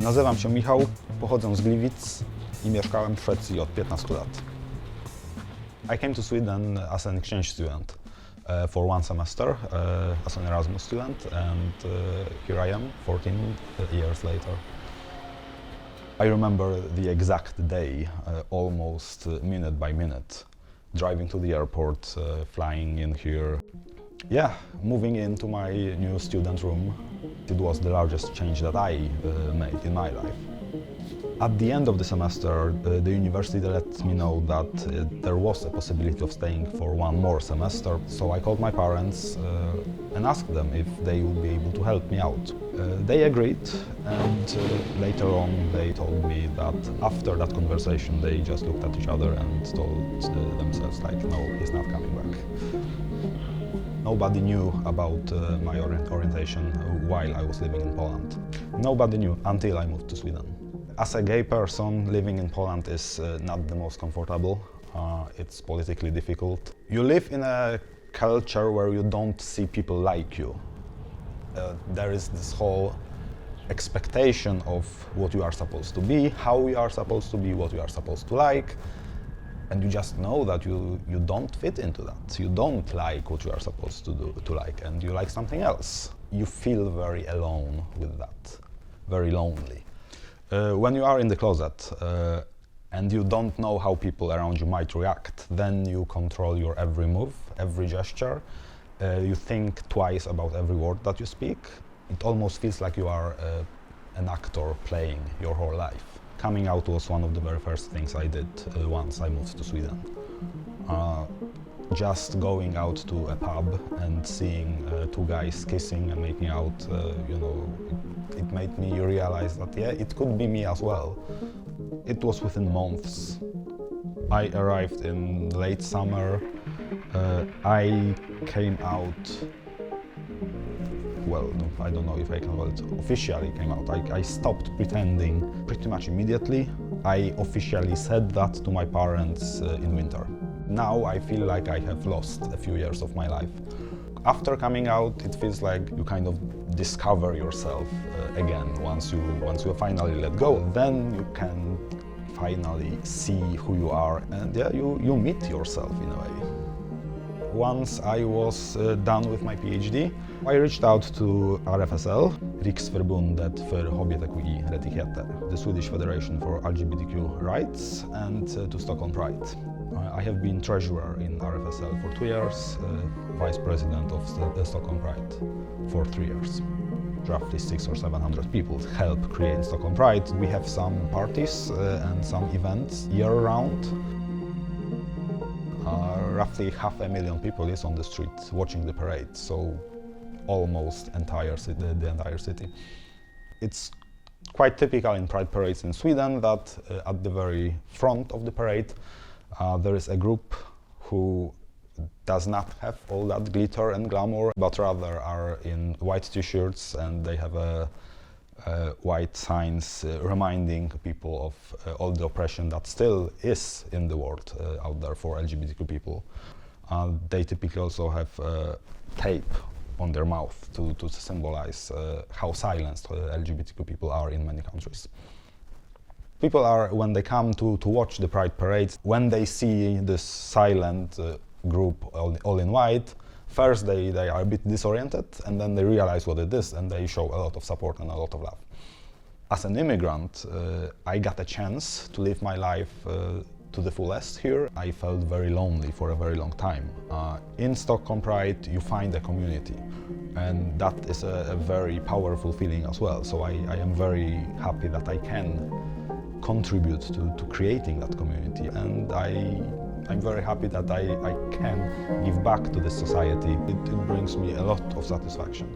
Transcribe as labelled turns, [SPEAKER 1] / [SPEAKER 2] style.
[SPEAKER 1] Nazywam się Michał, pochodzę z Gliwic i mieszkałem w Szwecji od 15 lat. I came to Sweden as an exchange student for one semester as an Erasmus student, and here I am 14 years later. I remember the exact day, almost minute by minute, driving to the airport, flying in here. Yeah, moving into my new student room. It was the largest change that I made in my life. At the end of the semester, the university let me know that there was a possibility of staying for one more semester. So I called my parents and asked them if they would be able to help me out. They agreed, and later on they told me that after that conversation they just looked at each other and told themselves like, no, he's not coming back. Nobody knew about my orientation while I was living in Poland. Nobody knew until I moved to Sweden. As a gay person, living in Poland is not the most comfortable. It's politically difficult. You live in a culture where you don't see people like you. There is this whole expectation of what you are supposed to be, how you are supposed to be, what you are supposed to like. And you just know that you don't fit into that. You don't like what you are supposed to like, and you like something else. You feel very alone with that, very lonely. When you are in the closet and you don't know how people around you might react, then you control your every move, every gesture. You think twice about every word that you speak. It almost feels like you are an actor playing your whole life. Coming out was one of the very first things I did once I moved to Sweden. Just going out to a pub and seeing two guys kissing and making out, it made me realize that, yeah, it could be me as well. It was within months. I arrived in late summer. I came out, well, I don't know if I can call it officially came out. I stopped pretending pretty much immediately. I officially said that to my parents in winter. Now I feel like I have lost a few years of my life. After coming out, it feels like you kind of discover yourself again. Once you finally let go, then you can finally see who you are, and yeah, you meet yourself in a way. Once I was done with my PhD, I reached out to RFSL, Riksförbundet för hbtqi-rättigheter, the Swedish Federation for LGBTQ Rights, and to Stockholm Pride. I have been treasurer in RFSL for 2 years, vice president of the Stockholm Pride for 3 years. Roughly 600 or 700 people help create Stockholm Pride. We have some parties and some events year-round. Roughly 500,000 people is on the street watching the parade, so almost the entire city. It's quite typical in pride parades in Sweden that at the very front of the parade there is a group who does not have all that glitter and glamour, but rather are in white t-shirts, and they have white signs reminding people of all the oppression that still is in the world out there for LGBTQ people. They typically also have tape on their mouth to symbolize how silenced LGBTQ people are in many countries. People are, when they come to watch the Pride parades, when they see this silent group all in white, first they are a bit disoriented, and then they realize what it is, and they show a lot of support and a lot of love. As an immigrant, I got a chance to live my life to the fullest here. I felt very lonely for a very long time. In Stockholm Pride, you find a community, and that is a very powerful feeling as well. So I am very happy that I can contribute to creating that community, and I'm very happy that I can give back to this society. It brings me a lot of satisfaction.